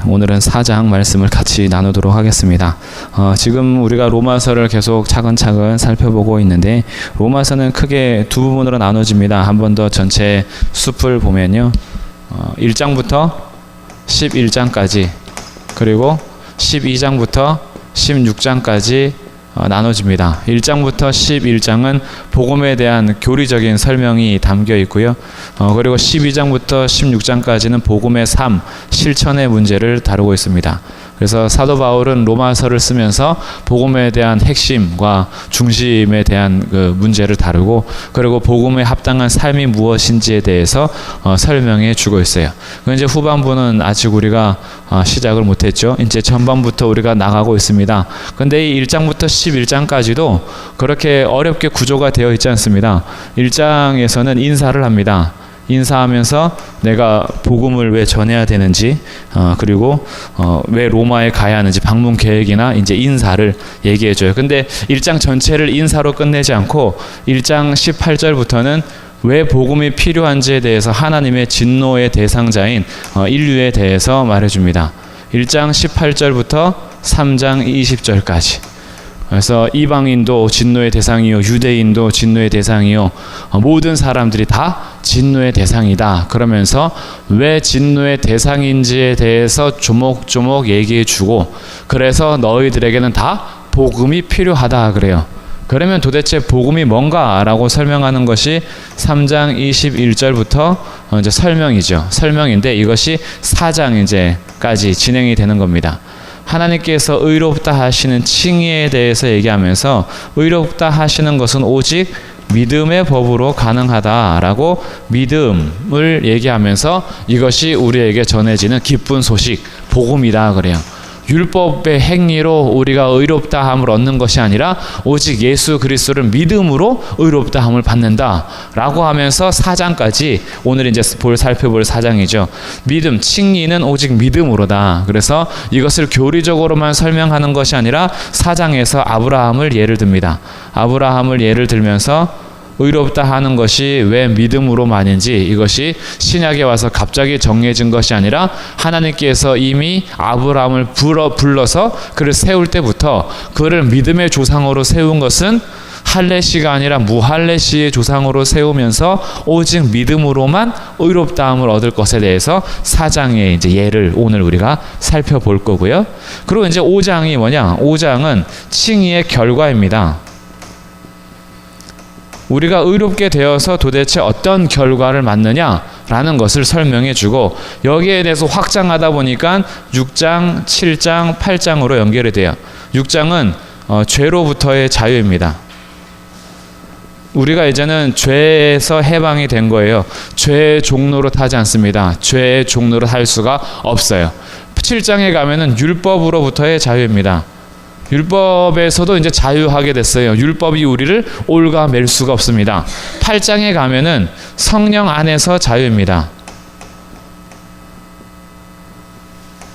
오늘은 4장 말씀을 같이 나누도록 하겠습니다. 지금 우리가 로마서를 계속 차근차근 살펴보고 있는데 로마서는 크게 두 부분으로 나눠집니다. 한 번 더 전체 숲을 보면요. 1장부터 11장까지 그리고 12장부터 16장까지 나눠집니다. 1장부터 11장은 복음에 대한 교리적인 설명이 담겨 있고요. 그리고 12장부터 16장까지는 복음의 삶, 실천의 문제를 다루고 있습니다. 그래서 사도 바울은 로마서를 쓰면서 복음에 대한 핵심과 중심에 대한 그 문제를 다루고 그리고 복음에 합당한 삶이 무엇인지에 대해서 설명해 주고 있어요. 이제 후반부는 아직 우리가 시작을 못했죠. 이제 전반부터 우리가 나가고 있습니다. 근데 이 1장부터 11장까지도 그렇게 어렵게 구조가 되어 있지 않습니다. 1장에서는 인사를 합니다. 인사하면서 내가 복음을 왜 전해야 되는지 그리고 왜 로마에 가야 하는지 방문 계획이나 이제 인사를 얘기해줘요. 근데 1장 전체를 인사로 끝내지 않고 1장 18절부터는 왜 복음이 필요한지에 대해서 하나님의 진노의 대상자인 인류에 대해서 말해줍니다. 1장 18절부터 3장 20절까지. 그래서 이방인도 진노의 대상이요 유대인도 진노의 대상이요 모든 사람들이 다 진노의 대상이다. 그러면서 왜 진노의 대상인지에 대해서 조목조목 얘기해 주고 그래서 너희들에게는 다 복음이 필요하다 그래요. 그러면 도대체 복음이 뭔가라고 설명하는 것이 3장 21절부터 이제 설명이죠. 설명인데 이것이 4장 이제까지 진행이 되는 겁니다. 하나님께서 의롭다 하시는 칭의에 대해서 얘기하면서 의롭다 하시는 것은 오직 믿음의 법으로 가능하다라고 믿음을 얘기하면서 이것이 우리에게 전해지는 기쁜 소식, 복음이다 그래요. 율법의 행위로 우리가 의롭다함을 얻는 것이 아니라 오직 예수 그리스도를 믿음으로 의롭다함을 받는다라고 하면서 4장까지 오늘 이제 살펴볼 4장이죠. 믿음, 칭의는 오직 믿음으로다. 그래서 이것을 교리적으로만 설명하는 것이 아니라 4장에서 아브라함을 예를 듭니다. 아브라함을 예를 들면서 의롭다 하는 것이 왜 믿음으로만인지 이것이 신약에 와서 갑자기 정해진 것이 아니라 하나님께서 이미 아브라함을 불러서 그를 세울 때부터 그를 믿음의 조상으로 세운 것은 할례시가 아니라 무할례시의 조상으로 세우면서 오직 믿음으로만 의롭다함을 얻을 것에 대해서 4장의 이제 예를 오늘 우리가 살펴볼 거고요. 그리고 이제 5장이 뭐냐? 5장은 칭의의 결과입니다. 우리가 의롭게 되어서 도대체 어떤 결과를 맞느냐라는 것을 설명해 주고 여기에 대해서 확장하다 보니까 6장, 7장, 8장으로 연결이 돼요. 6장은 죄로부터의 자유입니다. 우리가 이제는 죄에서 해방이 된 거예요. 죄의 종로로 타지 않습니다. 죄의 종로로 탈 수가 없어요. 7장에 가면은 율법으로부터의 자유입니다. 율법에서도 이제 자유하게 됐어요. 율법이 우리를 올가맬 수가 없습니다. 8장에 가면은 성령 안에서 자유입니다.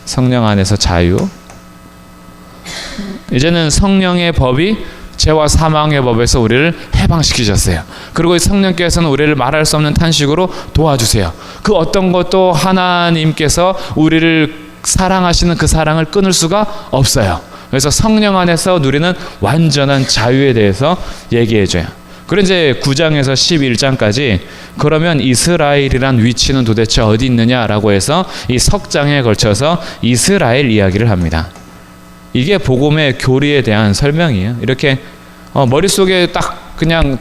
성령 안에서 자유. 이제는 성령의 법이 죄와 사망의 법에서 우리를 해방시키셨어요. 그리고 성령께서는 우리를 말할 수 없는 탄식으로 도와주세요. 그 어떤 것도 하나님께서 우리를 사랑하시는 그 사랑을 끊을 수가 없어요. 그래서 성령 안에서 누리는 완전한 자유에 대해서 얘기해줘요. 그리고 이제 9장에서 11장까지 그러면 이스라엘이란 위치는 도대체 어디 있느냐라고 해서 이 석 장에 걸쳐서 이스라엘 이야기를 합니다. 이게 복음의 교리에 대한 설명이에요. 이렇게 머릿속에 딱 그냥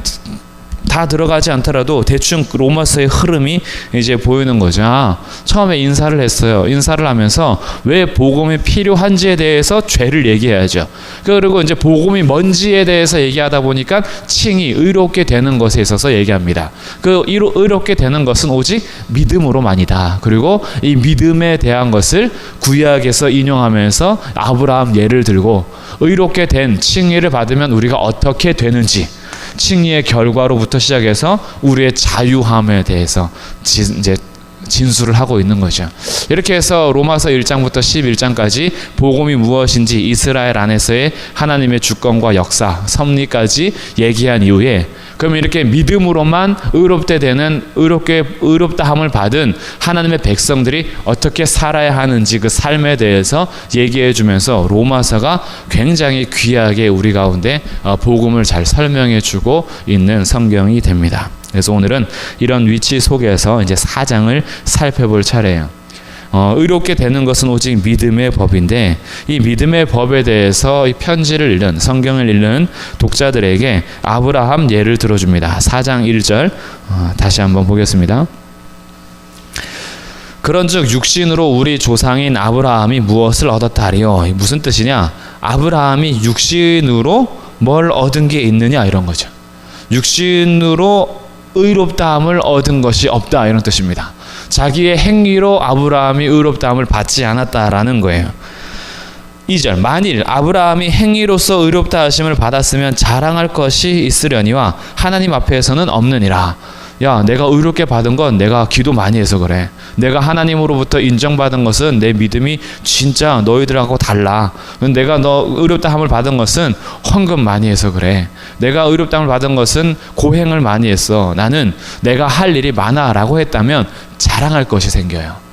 다 들어가지 않더라도 대충 로마서의 흐름이 이제 보이는 거죠. 처음에 인사를 했어요. 인사를 하면서 왜 복음이 필요한지에 대해서 죄를 얘기해야죠. 그리고 이제 복음이 뭔지에 대해서 얘기하다 보니까 칭의, 의롭게 되는 것에 있어서 얘기합니다. 그 의롭게 되는 것은 오직 믿음으로만이다. 그리고 이 믿음에 대한 것을 구약에서 인용하면서 아브라함 예를 들고 의롭게 된 칭의를 받으면 우리가 어떻게 되는지 칭의의 결과로부터 시작해서 우리의 자유함에 대해서 이제 진술을 하고 있는 거죠. 이렇게 해서 로마서 1장부터 11장까지 복음이 무엇인지 이스라엘 안에서의 하나님의 주권과 역사, 섭리까지 얘기한 이후에 그럼 이렇게 믿음으로만 의롭게 되는 의롭다함을 받은 하나님의 백성들이 어떻게 살아야 하는지 그 삶에 대해서 얘기해 주면서 로마서가 굉장히 귀하게 우리 가운데 복음을 잘 설명해 주고 있는 성경이 됩니다. 그래서 오늘은 이런 위치 속에서 이제 4장을 살펴볼 차례예요. 의롭게 되는 것은 오직 믿음의 법인데 이 믿음의 법에 대해서 이 편지를 읽는 성경을 읽는 독자들에게 아브라함 예를 들어줍니다. 4장 1절 다시 한번 보겠습니다. 그런즉 육신으로 우리 조상인 아브라함이 무엇을 얻었다 하리요. 무슨 뜻이냐? 아브라함이 육신으로 뭘 얻은 게 있느냐 이런 거죠. 육신으로 의롭다함을 얻은 것이 없다 이런 뜻입니다. 자기의 행위로 아브라함이 의롭다함을 받지 않았다라는 거예요. 2절 만일 아브라함이 행위로서 의롭다 하심을 받았으면 자랑할 것이 있으려니와 하나님 앞에서는 없느니라. 야, 내가 의롭게 받은 건 내가 기도 많이 해서 그래. 내가 하나님으로부터 인정받은 것은 내 믿음이 진짜 너희들하고 달라. 내가 너 의롭다함을 받은 것은 헌금 많이 해서 그래. 내가 의롭다함을 받은 것은 고행을 많이 했어. 나는 내가 할 일이 많아라고 했다면 자랑할 것이 생겨요.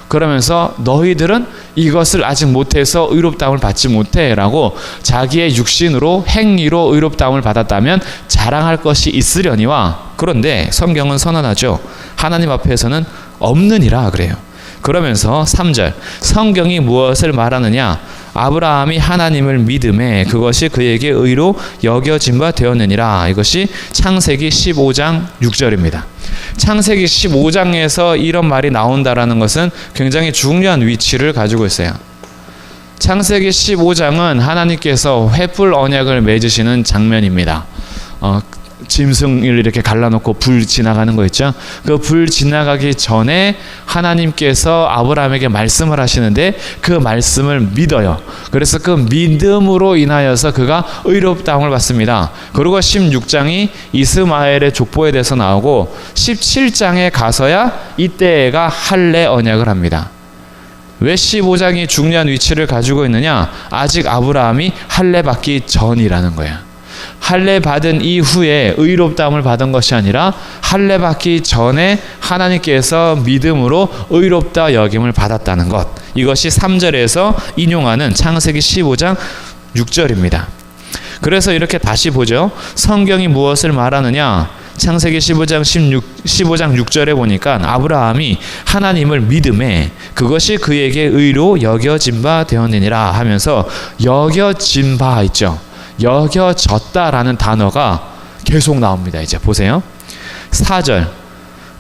그러면서 너희들은 이것을 아직 못해서 의롭다함을 받지 못해라고 자기의 육신으로 행위로 의롭다함을 받았다면 자랑할 것이 있으려니와 그런데 성경은 선언하죠. 하나님 앞에서는 없느니라 그래요. 그러면서 3절 성경이 무엇을 말하느냐? 아브라함이 하나님을 믿음에 그것이 그에게 의로 여겨진 바 되었느니라. 이것이 창세기 15장 6절입니다. 창세기 15장에서 이런 말이 나온다라는 것은 굉장히 중요한 위치를 가지고 있어요. 창세기 15장은 하나님께서 횃불 언약을 맺으시는 장면입니다. 짐승을 이렇게 갈라놓고 불 지나가는 거 있죠. 그 불 지나가기 전에 하나님께서 아브라함에게 말씀을 하시는데 그 말씀을 믿어요. 그래서 그 믿음으로 인하여서 그가 의롭다함을 받습니다. 그리고 16장이 이스마엘의 족보에 대해서 나오고 17장에 가서야 이때가 할례 언약을 합니다. 왜 15장이 중요한 위치를 가지고 있느냐? 아직 아브라함이 할례 받기 전이라는 거예요. 할례 받은 이후에 의롭다함을 받은 것이 아니라 할례 받기 전에 하나님께서 믿음으로 의롭다 여김을 받았다는 것. 이것이 3절에서 인용하는 창세기 15장 6절입니다. 그래서 이렇게 다시 보죠. 성경이 무엇을 말하느냐? 창세기 15장 6절에 보니까 아브라함이 하나님을 믿음에 그것이 그에게 의로 여겨진 바 되었느니라 하면서 여겨진 바 있죠. 여겨졌다라는 단어가 계속 나옵니다. 이제 보세요. 4절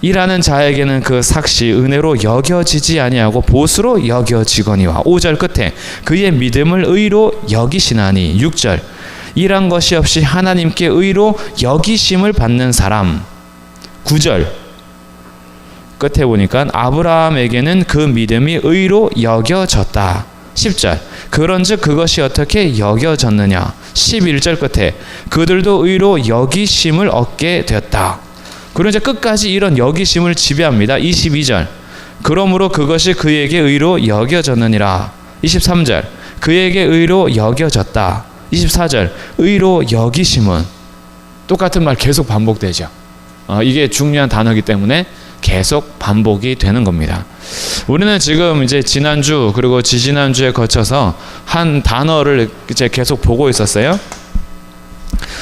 이라는 자에게는 그 삭시 은혜로 여겨지지 아니하고 보수로 여겨지거니와 5절 끝에 그의 믿음을 의로 여기시나니 6절 이란 것이 없이 하나님께 의로 여기심을 받는 사람 9절 끝에 보니까 아브라함에게는 그 믿음이 의로 여겨졌다 10절 그런즉 그것이 어떻게 여겨졌느냐 11절 끝에 그들도 의로 여기심을 얻게 되었다. 그리고 이제 끝까지 이런 여기심을 지배합니다. 22절 그러므로 그것이 그에게 의로 여겨졌느니라 23절 그에게 의로 여겨졌다 24절 의로 여기심은 똑같은 말 계속 반복되죠. 이게 중요한 단어이기 때문에 계속 반복이 되는 겁니다. 우리는 지금 이제 지난주 그리고 지지난주에 거쳐서 한 단어를 이제 계속 보고 있었어요.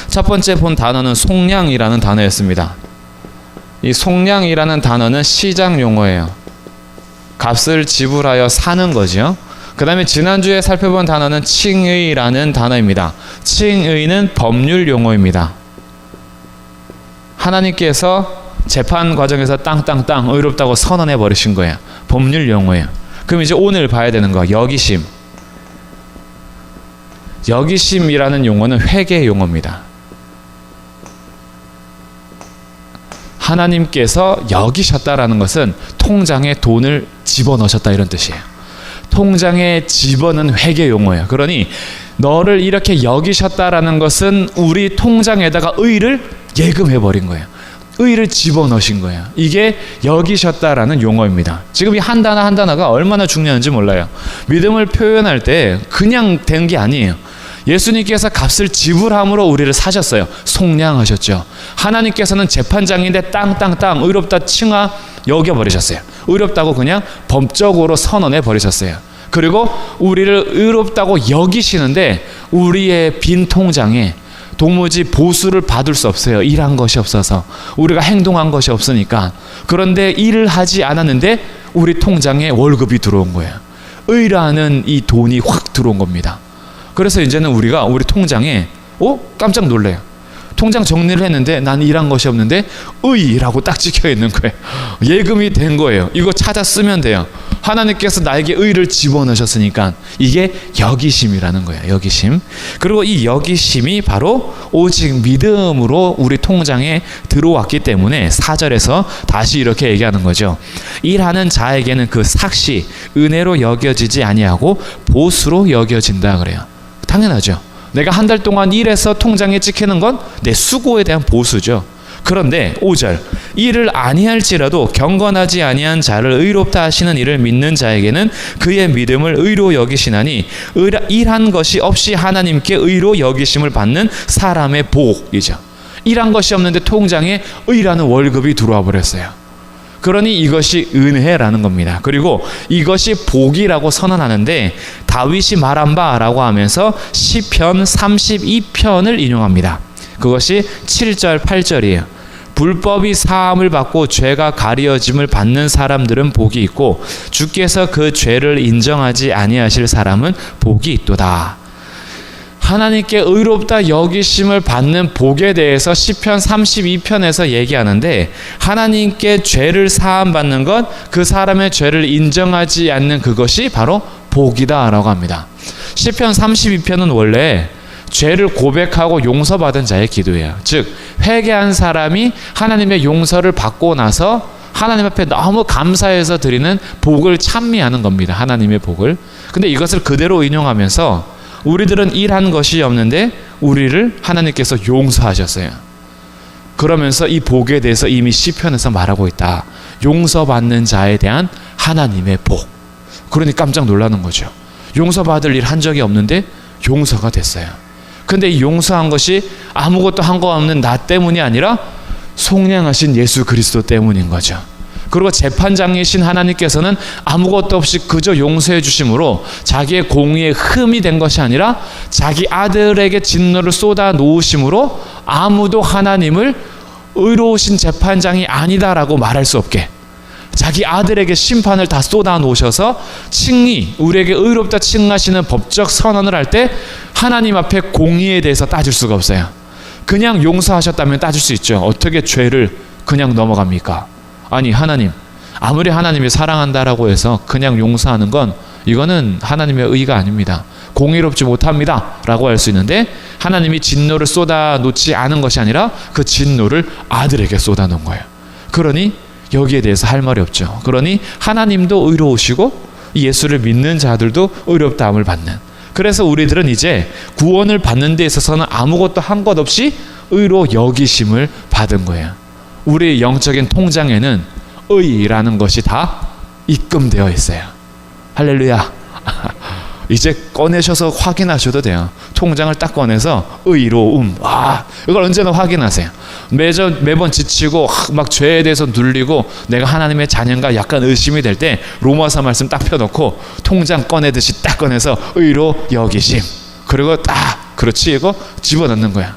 첫 번째 본 단어는 속량이라는 단어였습니다. 이 속량이라는 단어는 시장 용어예요. 값을 지불하여 사는 거죠. 그 다음에 지난주에 살펴본 단어는 칭의라는 단어입니다. 칭의는 법률 용어입니다. 하나님께서 재판 과정에서 땅땅땅 의롭다고 선언해 버리신 거예요. 법률 용어예요. 그럼 이제 오늘 봐야 되는 거 여기심. 여기심이라는 용어는 회계 용어입니다. 하나님께서 여기셨다라는 것은 통장에 돈을 집어넣으셨다 이런 뜻이에요. 통장에 집어넣은 회계 용어예요. 그러니 너를 이렇게 여기셨다라는 것은 우리 통장에다가 의를 예금해 버린 거예요. 의를 집어넣으신 거예요. 이게 여기셨다라는 용어입니다. 지금 이 한 단어 한 단어가 얼마나 중요한지 몰라요. 믿음을 표현할 때 그냥 된 게 아니에요. 예수님께서 값을 지불함으로 우리를 사셨어요. 속량하셨죠. 하나님께서는 재판장인데 땅 의롭다 칭하 여겨버리셨어요. 의롭다고 그냥 법적으로 선언해 버리셨어요. 그리고 우리를 의롭다고 여기시는데 우리의 빈 통장에 도무지 보수를 받을 수 없어요. 일한 것이 없어서, 우리가 행동한 것이 없으니까. 그런데 일을 하지 않았는데 우리 통장에 월급이 들어온 거예요. 의라는 이 돈이 확 들어온 겁니다. 그래서 이제는 우리가 우리 통장에 깜짝 놀래요. 통장 정리를 했는데 난 일한 것이 없는데 의라고 딱 찍혀 있는 거예요. 예금이 된 거예요. 이거 찾아 쓰면 돼요. 하나님께서 나에게 의를 집어넣으셨으니까 이게 여기심이라는 거예요. 여기심. 그리고 이 여기심이 바로 오직 믿음으로 우리 통장에 들어왔기 때문에 4절에서 다시 이렇게 얘기하는 거죠. 일하는 자에게는 그 삭시 은혜로 여겨지지 아니하고 보수로 여겨진다 그래요. 당연하죠. 내가 한 달 동안 일해서 통장에 찍히는 건 내 수고에 대한 보수죠. 그런데 5절 일을 아니할지라도 경건하지 아니한 자를 의롭다 하시는 이를 믿는 자에게는 그의 믿음을 의로 여기시나니 일한 것이 없이 하나님께 의로 여기심을 받는 사람의 복이죠. 일한 것이 없는데 통장에 의라는 월급이 들어와 버렸어요. 그러니 이것이 은혜라는 겁니다. 그리고 이것이 복이라고 선언하는데 다윗이 말한 바라고 하면서 시편 32편을 인용합니다. 그것이 7절 8절이에요. 불법이 사함을 받고 죄가 가리어짐을 받는 사람들은 복이 있고 주께서 그 죄를 인정하지 아니하실 사람은 복이 있도다. 하나님께 의롭다 여기심을 받는 복에 대해서 시편 32편에서 얘기하는데 하나님께 죄를 사함받는 것, 그 사람의 죄를 인정하지 않는 그것이 바로 복이다라고 합니다. 시편 32편은 원래 죄를 고백하고 용서받은 자의 기도예요. 즉 회개한 사람이 하나님의 용서를 받고 나서 하나님 앞에 너무 감사해서 드리는 복을 찬미하는 겁니다. 하나님의 복을. 근데 이것을 그대로 인용하면서 우리들은 일한 것이 없는데 우리를 하나님께서 용서하셨어요. 그러면서 이 복에 대해서 이미 시편에서 말하고 있다. 용서받는 자에 대한 하나님의 복. 그러니 깜짝 놀라는 거죠. 용서받을 일 한 적이 없는데 용서가 됐어요. 근데 이 용서한 것이 아무것도 한 거 없는 나 때문이 아니라 속량하신 예수 그리스도 때문인 거죠. 그리고 재판장이신 하나님께서는 아무것도 없이 그저 용서해 주심으로 자기의 공의에 흠이 된 것이 아니라 자기 아들에게 진노를 쏟아 놓으심으로 아무도 하나님을 의로우신 재판장이 아니다라고 말할 수 없게 자기 아들에게 심판을 다 쏟아 놓으셔서 칭의, 우리에게 의롭다 칭하시는 법적 선언을 할 때 하나님 앞에 공의에 대해서 따질 수가 없어요. 그냥 용서하셨다면 따질 수 있죠. 어떻게 죄를 그냥 넘어갑니까? 아니 하나님, 아무리 하나님이 사랑한다라고 해서 그냥 용서하는 건 이거는 하나님의 의가 아닙니다. 공의롭지 못합니다 라고 할 수 있는데 하나님이 진노를 쏟아 놓지 않은 것이 아니라 그 진노를 아들에게 쏟아 놓은 거예요. 그러니 여기에 대해서 할 말이 없죠. 그러니 하나님도 의로우시고 예수를 믿는 자들도 의롭다함을 받는. 그래서 우리들은 이제 구원을 받는 데 있어서는 아무것도 한 것 없이 의로 여기심을 받은 거예요. 우리 영적인 통장에는 의라는 것이 다 입금되어 있어요. 할렐루야. 이제 꺼내셔서 확인하셔도 돼요. 통장을 딱 꺼내서 의로움. 이걸 언제나 확인하세요. 매번 지치고 막 죄에 대해서 눌리고 내가 하나님의 자녀인가 약간 의심이 될 때 로마서 말씀 딱 펴놓고 통장 꺼내듯이 딱 꺼내서 의로 여기심. 그리고 딱 그렇지 이거 집어넣는 거야.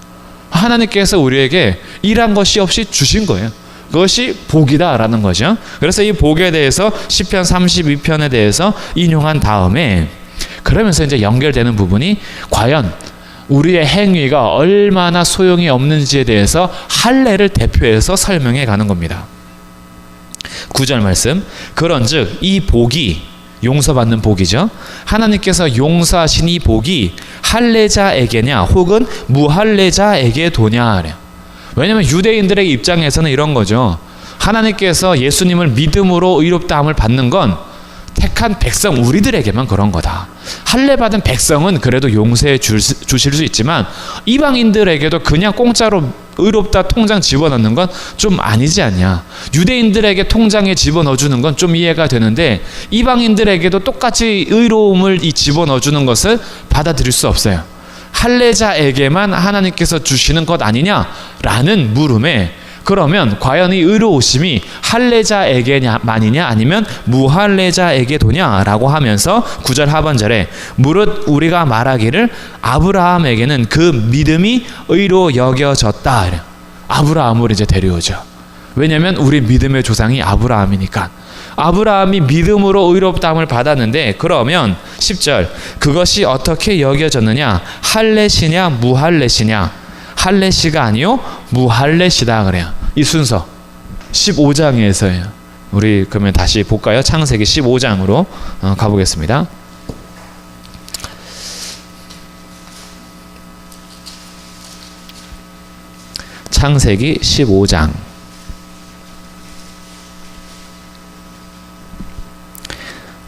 하나님께서 우리에게 일한 것이 없이 주신 거예요. 그것이 복이다라는 거죠. 그래서 이 복에 대해서 시편 32편에 대해서 인용한 다음에 그러면서 이제 연결되는 부분이 과연 우리의 행위가 얼마나 소용이 없는지에 대해서 할례를 대표해서 설명해 가는 겁니다. 9절 말씀. 그런즉 이 복이 용서받는 복이죠. 하나님께서 용서하신 이 복이 할례자에게냐 혹은 무할례자에게 도냐. 왜냐하면 유대인들의 입장에서는 이런 거죠. 하나님께서 예수님을 믿음으로 의롭다함을 받는 건 택한 백성 우리들에게만 그런 거다. 할례 받은 백성은 그래도 용서해 주실 수 있지만 이방인들에게도 그냥 공짜로 의롭다 통장 집어넣는 건 좀 아니지 않냐. 유대인들에게 통장에 집어넣어주는 건 좀 이해가 되는데 이방인들에게도 똑같이 의로움을 집어넣어주는 것을 받아들일 수 없어요. 할례자에게만 하나님께서 주시는 것 아니냐라는 물음에 그러면 과연 이 의로우심이 할례자에게만이냐 아니면 무할례자에게도냐라고 하면서 9절 하반절에 무릇 우리가 말하기를 아브라함에게는 그 믿음이 의로 여겨졌다. 아브라함을 이제 데려오죠. 왜냐하면 우리 믿음의 조상이 아브라함이니까. 아브라함이 믿음으로 의롭다함을 받았는데 그러면 10절 그것이 어떻게 여겨졌느냐? 할례시냐 무할례시냐? 할례시가 아니요 무할례시다 그래요. 이 순서 15장에서예요. 우리 그러면 다시 볼까요? 창세기 15장으로 가보겠습니다. 창세기 15장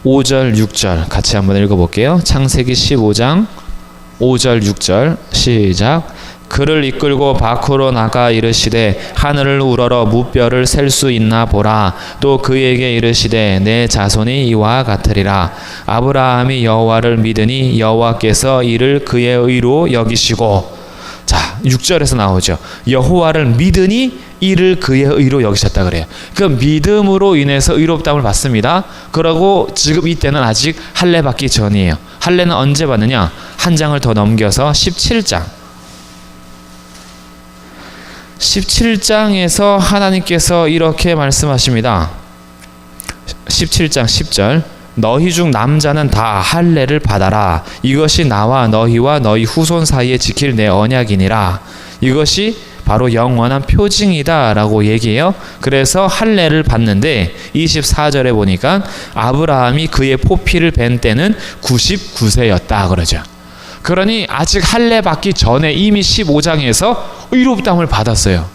5절 6절 같이 한번 읽어볼게요. 창세기 15장 5절 6절 시작. 그를 이끌고 밖으로 나가 이르시되 하늘을 우러러 무뼈를 셀 수 있나 보라. 또 그에게 이르시되 내 자손이 이와 같으리라. 아브라함이 여호와를 믿으니 여호와께서 이를 그의 의로 여기시고. 자 6절에서 나오죠. 여호와를 믿으니 이를 그의 의로 여기셨다 그래요. 그 믿음으로 인해서 의롭다함을 받습니다. 그러고 지금 이때는 아직 할례 받기 전이에요. 할례는 언제 받느냐? 한 장을 더 넘겨서 17장에서 하나님께서 이렇게 말씀하십니다. 17장 10절 너희 중 남자는 다 할례를 받아라. 이것이 나와 너희와 너희 후손 사이에 지킬 내 언약이니라. 이것이 바로 영원한 표징이다 라고 얘기해요. 그래서 할례를 받는데 24절에 보니까 아브라함이 그의 포피를 벤 때는 99세였다 그러죠. 그러니 아직 할례 받기 전에 이미 15장에서 의롭다함을 받았어요.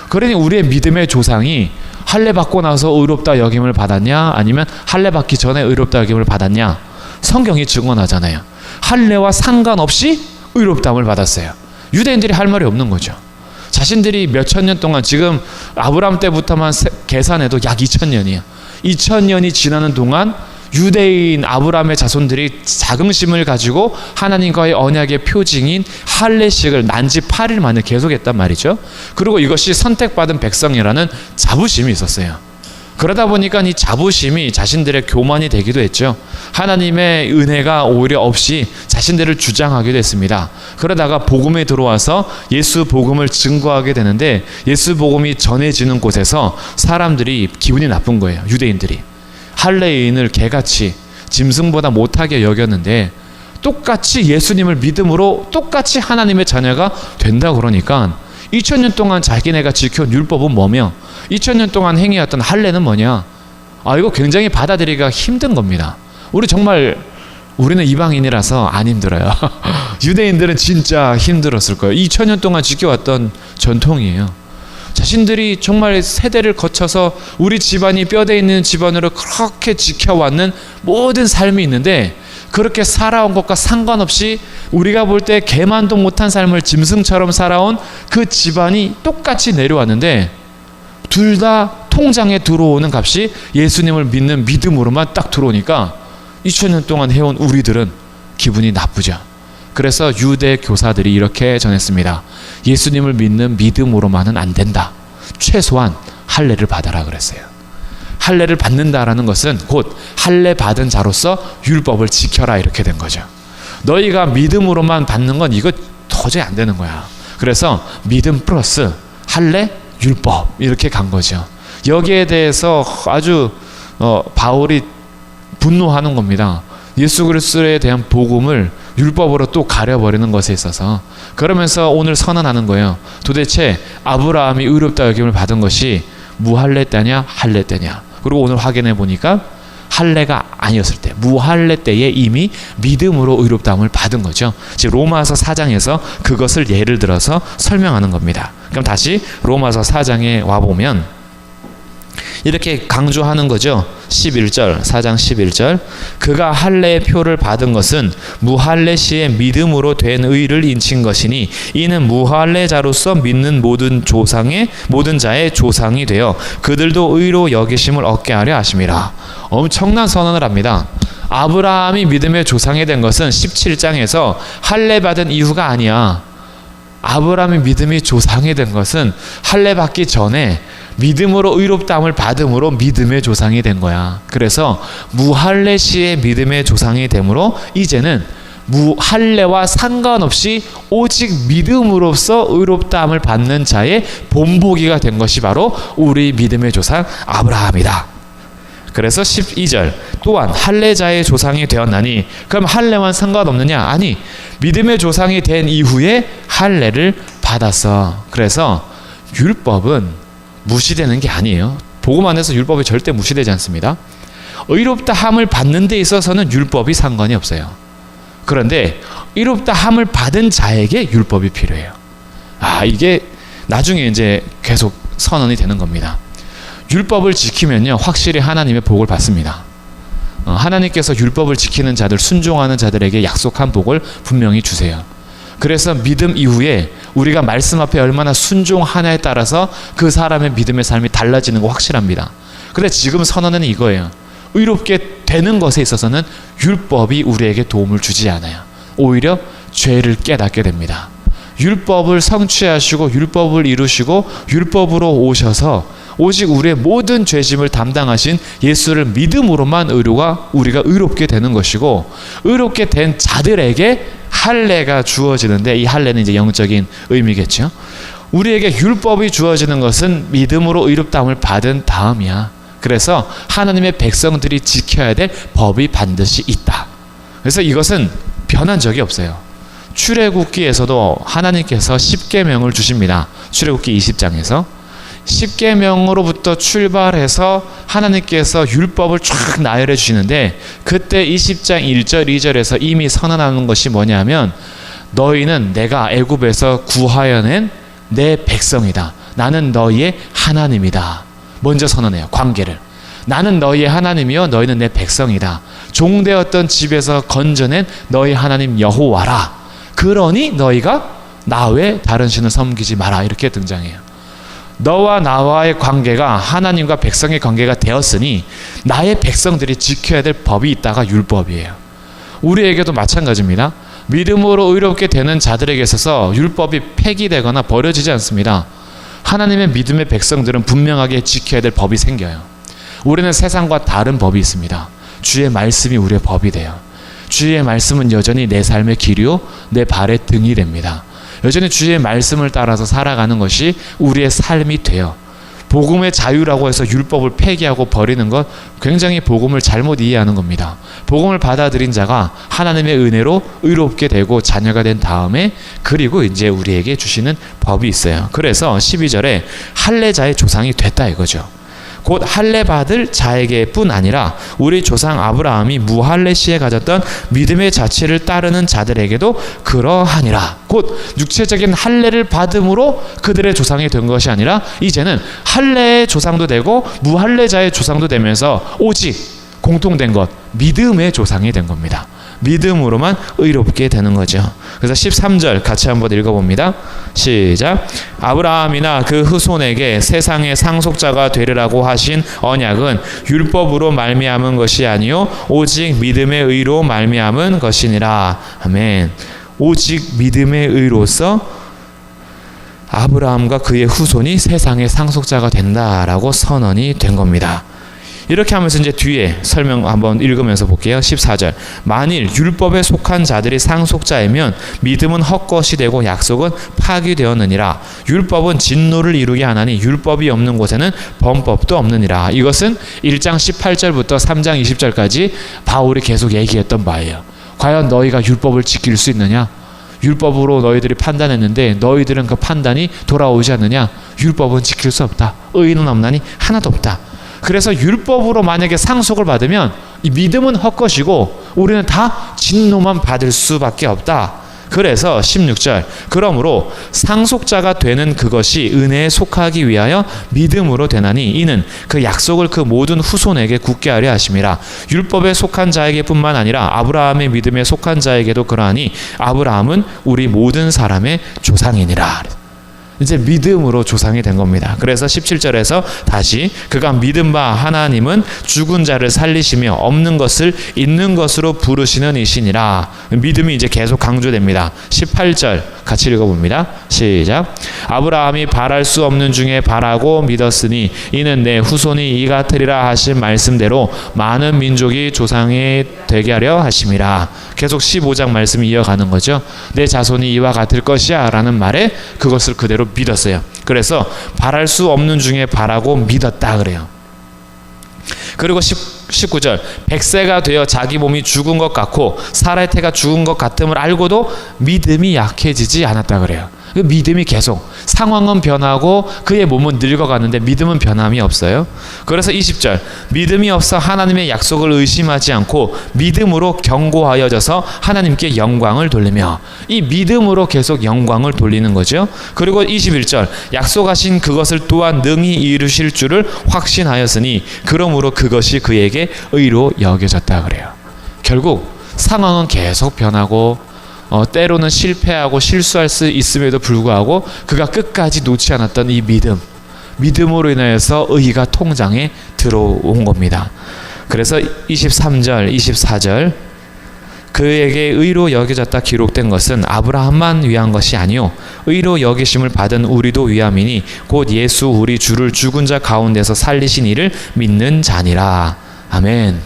그러니 우리의 믿음의 조상이 할례 받고 나서 의롭다 여김을 받았냐 아니면 할례 받기 전에 의롭다 여김을 받았냐? 성경이 증언하잖아요. 할례와 상관없이 의롭다함을 받았어요. 유대인들이 할 말이 없는 거죠. 자신들이 몇천 년 동안 지금 아브라함 때부터만 계산해도 약 2000년이에요. 2000년이 지나는 동안 유대인 아브라함의 자손들이 자긍심을 가지고 하나님과의 언약의 표징인 할례식을 난지 8일 만에 계속했단 말이죠. 그리고 이것이 선택받은 백성이라는 자부심이 있었어요. 그러다 보니까 이 자부심이 자신들의 교만이 되기도 했죠. 하나님의 은혜가 오히려 없이 자신들을 주장하게 됐습니다. 그러다가 복음에 들어와서 예수 복음을 증거하게 되는데 예수 복음이 전해지는 곳에서 사람들이 기분이 나쁜 거예요. 유대인들이. 할례인을 개같이 짐승보다 못하게 여겼는데 똑같이 예수님을 믿음으로 똑같이 하나님의 자녀가 된다 그러니까 2000년 동안 자기네가 지켜온 율법은 뭐며 2000년 동안 행해왔던 할례는 뭐냐? 이거 굉장히 받아들이기가 힘든 겁니다. 우리는 이방인이라서 안 힘들어요. 유대인들은 진짜 힘들었을 거예요. 2000년 동안 지켜왔던 전통이에요. 자신들이 정말 세대를 거쳐서 우리 집안이 뼈대 있는 집안으로 그렇게 지켜왔는 모든 삶이 있는데 그렇게 살아온 것과 상관없이 우리가 볼 때 개만도 못한 삶을 짐승처럼 살아온 그 집안이 똑같이 내려왔는데 둘 다 통장에 들어오는 값이 예수님을 믿는 믿음으로만 딱 들어오니까 2000년 동안 해온 우리들은 기분이 나쁘죠. 그래서 유대 교사들이 이렇게 전했습니다. 예수님을 믿는 믿음으로만은 안 된다. 최소한 할례를 받아라 그랬어요. 할례를 받는다라는 것은 곧 할례 받은 자로서 율법을 지켜라 이렇게 된 거죠. 너희가 믿음으로만 받는 건 이거 도저히 안 되는 거야. 그래서 믿음 플러스 할례, 율법 이렇게 간 거죠. 여기에 대해서 아주 바울이 분노하는 겁니다. 예수 그리스도에 대한 복음을 율법으로 또 가려버리는 것에 있어서 그러면서 오늘 선언하는 거예요. 도대체 아브라함이 의롭다 여김을 받은 것이 무할례 때냐 할례 때냐. 그리고 오늘 확인해 보니까 할례가 아니었을 때 무할례 때에 이미 믿음으로 의롭다함을 받은 거죠. 즉 로마서 4장에서 그것을 예를 들어서 설명하는 겁니다. 그럼 다시 로마서 4장에 와보면 이렇게 강조하는 거죠. 11절 4장 11절 그가 할례의 표를 받은 것은 무할례 시에 믿음으로 된 의를 인친 것이니 이는 무할례자로서 믿는 모든 자의 조상이 되어 그들도 의로 여기심을 얻게 하려 하심이라. 엄청난 선언을 합니다. 아브라함이 믿음의 조상이 된 것은 17장에서 할례 받은 이후가 아니야. 아브라함이 믿음의 조상이 된 것은 할례 받기 전에 믿음으로 의롭다함을 받음으로 믿음의 조상이 된 거야. 그래서 무할례 시의 믿음의 조상이 되므로 이제는 무할례와 상관없이 오직 믿음으로써 의롭다함을 받는 자의 본보기가 된 것이 바로 우리 믿음의 조상 아브라함이다. 그래서 12절 또한 할례자의 조상이 되었나니 그럼 할례와는 상관없느냐? 아니, 믿음의 조상이 된 이후에 할례를 받았어. 그래서 율법은 무시되는 게 아니에요. 복음 안에서 율법이 절대 무시되지 않습니다. 의롭다함을 받는 데 있어서는 율법이 상관이 없어요. 그런데 의롭다함을 받은 자에게 율법이 필요해요. 이게 나중에 이제 계속 선언이 되는 겁니다. 율법을 지키면요 확실히 하나님의 복을 받습니다. 하나님께서 율법을 지키는 자들, 순종하는 자들에게 약속한 복을 분명히 주세요. 그래서 믿음 이후에 우리가 말씀 앞에 얼마나 순종하냐에 따라서 그 사람의 믿음의 삶이 달라지는 거 확실합니다. 근데 지금 선언은 이거예요. 의롭게 되는 것에 있어서는 율법이 우리에게 도움을 주지 않아요. 오히려 죄를 깨닫게 됩니다. 율법을 성취하시고 율법을 이루시고 율법으로 오셔서 오직 우리의 모든 죄짐을 담당하신 예수를 믿음으로만 우리가 의롭게 되는 것이고, 의롭게 된 자들에게 할례가 주어지는데, 이 할례는 이제 영적인 의미겠죠. 우리에게 율법이 주어지는 것은 믿음으로 의롭다함을 받은 다음이야. 그래서 하나님의 백성들이 지켜야 될 법이 반드시 있다. 그래서 이것은 변한 적이 없어요. 출애굽기에서도 하나님께서 십계명을 주십니다. 출애굽기 20장에서 10계명으로부터 출발해서 하나님께서 율법을 쫙 나열해 주시는데, 그때 20장 1절 2절에서 이미 선언하는 것이 뭐냐면, 너희는 내가 애굽에서 구하여 낸 내 백성이다. 나는 너희의 하나님이다. 먼저 선언해요. 관계를. 나는 너희의 하나님이요 너희는 내 백성이다. 종되었던 집에서 건져낸 너희 하나님 여호와라. 그러니 너희가 나 외 다른 신을 섬기지 마라. 이렇게 등장해요. 너와 나와의 관계가 하나님과 백성의 관계가 되었으니 나의 백성들이 지켜야 될 법이 있다가 율법이에요. 우리에게도 마찬가지입니다. 믿음으로 의롭게 되는 자들에게 있어서 율법이 폐기되거나 버려지지 않습니다. 하나님의 믿음의 백성들은 분명하게 지켜야 될 법이 생겨요. 우리는 세상과 다른 법이 있습니다. 주의 말씀이 우리의 법이 돼요. 주의 말씀은 여전히 내 삶의 길이요 내 발의 등이 됩니다. 여전히 주의 말씀을 따라서 살아가는 것이 우리의 삶이 돼요. 복음의 자유라고 해서 율법을 폐기하고 버리는 것, 굉장히 복음을 잘못 이해하는 겁니다. 복음을 받아들인 자가 하나님의 은혜로 의롭게 되고 자녀가 된 다음에 그리고 이제 우리에게 주시는 법이 있어요. 그래서 12절에 할례자의 조상이 됐다 이거죠. 곧 할례 받을 자에게 뿐 아니라 우리 조상 아브라함이 무할례 시에 가졌던 믿음의 자체를 따르는 자들에게도 그러하니라. 곧 육체적인 할례를 받음으로 그들의 조상이 된 것이 아니라 이제는 할례의 조상도 되고 무할례자의 조상도 되면서 오직 공통된 것, 믿음의 조상이 된 겁니다. 믿음으로만 의롭게 되는 거죠. 그래서 13절 같이 한번 읽어봅니다. 시작. 아브라함이나 그 후손에게 세상의 상속자가 되리라고 하신 언약은 율법으로 말미암은 것이 아니요 오직 믿음의 의로 말미암은 것이니라. 아멘. 오직 믿음의 의로서 아브라함과 그의 후손이 세상의 상속자가 된다라고 선언이 된 겁니다. 이렇게 하면서 이제 뒤에 설명 한번 읽으면서 볼게요. 14절. 만일 율법에 속한 자들이 상속자이면 믿음은 헛것이 되고 약속은 파기되었느니라. 율법은 진노를 이루게 하나니 율법이 없는 곳에는 범법도 없느니라. 이것은 1장 18절부터 3장 20절까지 바울이 계속 얘기했던 바예요. 과연 너희가 율법을 지킬 수 있느냐? 율법으로 너희들이 판단했는데 너희들은 그 판단이 돌아오지 않느냐? 율법은 지킬 수 없다. 의인은 없나니 하나도 없다. 그래서 율법으로 만약에 상속을 받으면 이 믿음은 헛것이고 우리는 다 진노만 받을 수밖에 없다. 그래서 16절. 그러므로 상속자가 되는 그것이 은혜에 속하기 위하여 믿음으로 되나니 이는 그 약속을 그 모든 후손에게 굳게 하려 하심이라. 율법에 속한 자에게 뿐만 아니라 아브라함의 믿음에 속한 자에게도 그러하니 아브라함은 우리 모든 사람의 조상이니라. 이제 믿음으로 조상이 된 겁니다. 그래서 17절에서 다시 그가 믿은 바 하나님은 죽은 자를 살리시며 없는 것을 있는 것으로 부르시는 이시니라. 믿음이 이제 계속 강조됩니다. 18절 같이 읽어봅니다. 시작. 아브라함이 바랄 수 없는 중에 바라고 믿었으니 이는 내 후손이 이 같으리라 하신 말씀대로 많은 민족이 조상이 되게 하려 하심이라. 계속 15장 말씀이 이어가는 거죠. 내 자손이 이와 같을 것이야 라는 말에 그것을 그대로 믿었어요. 그래서 바랄 수 없는 중에 바라고 믿었다 그래요. 그리고 19절 100세가 되어 자기 몸이 죽은 것 같고 사라의 태가 죽은 것 같음을 알고도 믿음이 약해지지 않았다 그래요. 믿음이 계속 상황은 변하고 그의 몸은 늙어가는데 믿음은 변함이 없어요. 그래서 20절 믿음이 없어 하나님의 약속을 의심하지 않고 믿음으로 견고하여져서 하나님께 영광을 돌리며, 이 믿음으로 계속 영광을 돌리는 거죠. 그리고 21절 약속하신 그것을 또한 능히 이루실 줄을 확신하였으니 그러므로 그것이 그에게 의로 여겨졌다 그래요. 결국 상황은 계속 변하고 때로는 실패하고 실수할 수 있음에도 불구하고 그가 끝까지 놓지 않았던 이 믿음으로 인하여서 의가 통장에 들어온 겁니다. 그래서 23절 24절 그에게 의로 여겨졌다 기록된 것은 아브라함만 위한 것이 아니요 의로 여기심을 받은 우리도 위함이니 곧 예수 우리 주를 죽은 자 가운데서 살리신 이를 믿는 자니라. 아멘.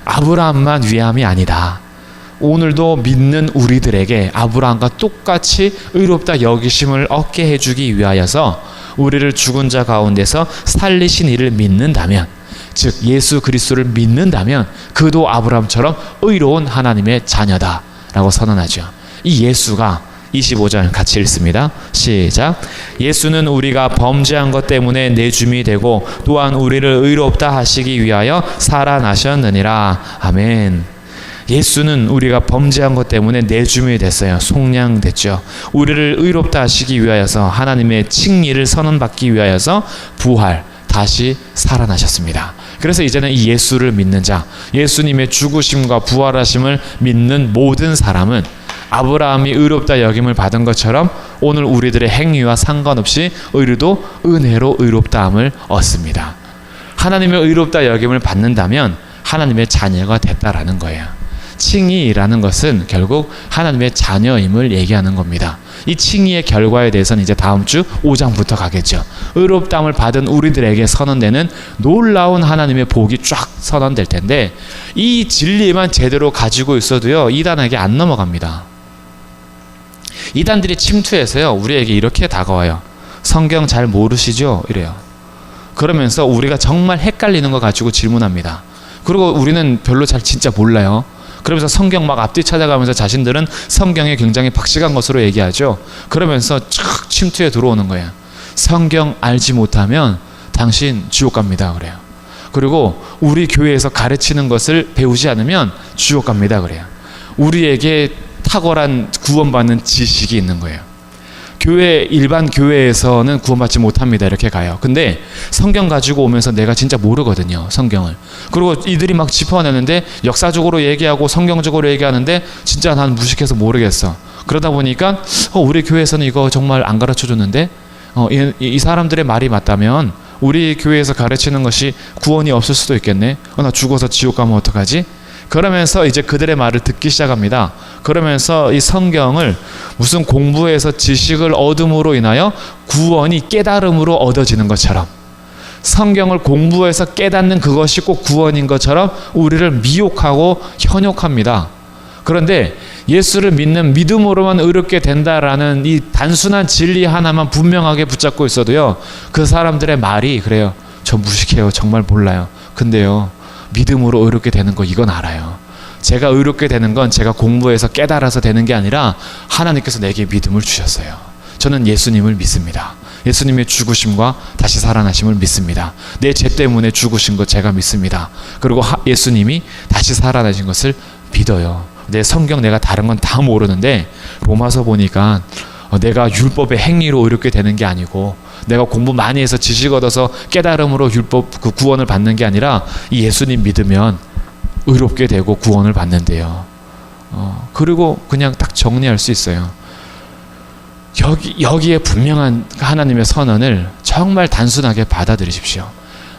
아브라함만 위함이 아니다. 오늘도 믿는 우리들에게 아브라함과 똑같이 의롭다 여기심을 얻게 해주기 위하여서 우리를 죽은 자 가운데서 살리신 이를 믿는다면, 즉 예수 그리스도를 믿는다면 그도 아브라함처럼 의로운 하나님의 자녀다라고 선언하죠. 이 예수가 25절 같이 읽습니다. 시작. 예수는 우리가 범죄한 것 때문에 내줌이 되고 또한 우리를 의롭다 하시기 위하여 살아나셨느니라. 아멘. 예수는 우리가 범죄한 것 때문에 내줌이 됐어요. 속량됐죠. 우리를 의롭다 하시기 위하여서 하나님의 칭의를 선언받기 위하여서 부활, 다시 살아나셨습니다. 그래서 이제는 이 예수를 믿는 자, 예수님의 죽으심과 부활하심을 믿는 모든 사람은 아브라함이 의롭다 여김을 받은 것처럼 오늘 우리들의 행위와 상관없이 의로도 은혜로 의롭다함을 얻습니다. 하나님의 의롭다 여김을 받는다면 하나님의 자녀가 됐다라는 거예요. 칭의라는 것은 결국 하나님의 자녀임을 얘기하는 겁니다. 이 칭의의 결과에 대해서는 이제 다음 주 5장부터 가겠죠. 의롭다함을 받은 우리들에게 선언되는 놀라운 하나님의 복이 쫙 선언될 텐데, 이 진리만 제대로 가지고 있어도요 이단에게 안 넘어갑니다. 이단들이 침투해서요 우리에게 이렇게 다가와요. 성경 잘 모르시죠? 이래요. 그러면서 우리가 정말 헷갈리는 거 가지고 질문합니다. 그리고 우리는 별로 잘 진짜 몰라요. 그러면서 성경 막 앞뒤 찾아가면서 자신들은 성경에 굉장히 박식한 것으로 얘기하죠. 그러면서 쫙 침투해 들어오는 거예요. 성경 알지 못하면 당신 지옥 갑니다 그래요. 그리고 우리 교회에서 가르치는 것을 배우지 않으면 지옥 갑니다 그래요. 우리에게 탁월한 구원받는 지식이 있는 거예요. 일반 교회에서는 구원받지 못합니다 이렇게 가요. 근데 성경 가지고 오면서 내가 진짜 모르거든요 성경을. 그리고 이들이 막 짚어내는데 역사적으로 얘기하고 성경적으로 얘기하는데 진짜 난 무식해서 모르겠어. 그러다 보니까 우리 교회에서는 이거 정말 안 가르쳐줬는데 이 사람들의 말이 맞다면 우리 교회에서 가르치는 것이 구원이 없을 수도 있겠네. 나 죽어서 지옥 가면 어떡하지? 그러면서 이제 그들의 말을 듣기 시작합니다. 그러면서 이 성경을 무슨 공부해서 지식을 얻음으로 인하여 구원이 깨달음으로 얻어지는 것처럼, 성경을 공부해서 깨닫는 그것이 꼭 구원인 것처럼 우리를 미혹하고 현혹합니다. 그런데 예수를 믿는 믿음으로만 의롭게 된다라는 이 단순한 진리 하나만 분명하게 붙잡고 있어도요 그 사람들의 말이 그래요. 저 무식해요. 정말 몰라요. 근데요 믿음으로 의롭게 되는 거 이건 알아요. 제가 의롭게 되는 건 제가 공부해서 깨달아서 되는 게 아니라 하나님께서 내게 믿음을 주셨어요. 저는 예수님을 믿습니다. 예수님의 죽으심과 다시 살아나심을 믿습니다. 내 죄 때문에 죽으신 것 제가 믿습니다. 그리고 예수님이 다시 살아나신 것을 믿어요. 내 성경 내가 다른 건 다 모르는데 로마서 보니까 내가 율법의 행위로 의롭게 되는 게 아니고 내가 공부 많이 해서 지식 얻어서 깨달음으로 율법 그 구원을 받는 게 아니라 이 예수님 믿으면 의롭게 되고 구원을 받는데요. 그리고 그냥 딱 정리할 수 있어요. 여기에 분명한 하나님의 선언을 정말 단순하게 받아들이십시오.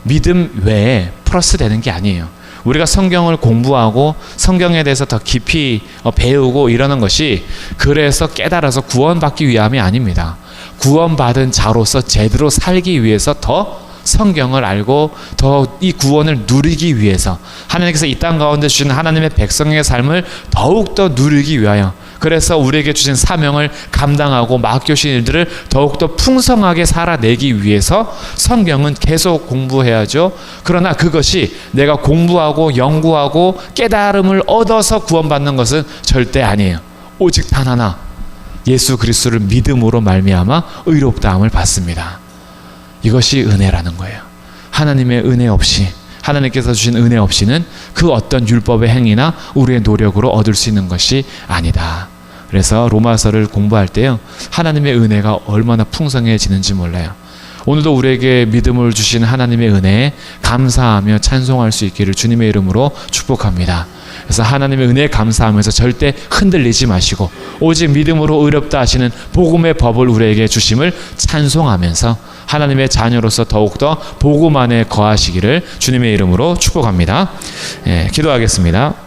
믿음 외에 플러스 되는 게 아니에요. 우리가 성경을 공부하고 성경에 대해서 더 깊이 배우고 이러는 것이 그래서 깨달아서 구원받기 위함이 아닙니다. 구원받은 자로서 제대로 살기 위해서 더 성경을 알고 더 이 구원을 누리기 위해서, 하나님께서 이 땅 가운데 주신 하나님의 백성의 삶을 더욱더 누리기 위하여, 그래서 우리에게 주신 사명을 감당하고 맡겨주신 일들을 더욱더 풍성하게 살아내기 위해서 성경은 계속 공부해야죠. 그러나 그것이 내가 공부하고 연구하고 깨달음을 얻어서 구원받는 것은 절대 아니에요. 오직 단 하나, 예수 그리스도를 믿음으로 말미암아 의롭다함을 받습니다. 이것이 은혜라는 거예요. 하나님의 은혜 없이, 하나님께서 주신 은혜 없이는 그 어떤 율법의 행위나 우리의 노력으로 얻을 수 있는 것이 아니다. 그래서 로마서를 공부할 때요, 하나님의 은혜가 얼마나 풍성해지는지 몰라요. 오늘도 우리에게 믿음을 주신 하나님의 은혜에 감사하며 찬송할 수 있기를 주님의 이름으로 축복합니다. 그래서 하나님의 은혜에 감사하면서 절대 흔들리지 마시고 오직 믿음으로 의롭다 하시는 복음의 법을 우리에게 주심을 찬송하면서 하나님의 자녀로서 더욱더 복음 안에 거하시기를 주님의 이름으로 축복합니다. 기도하겠습니다.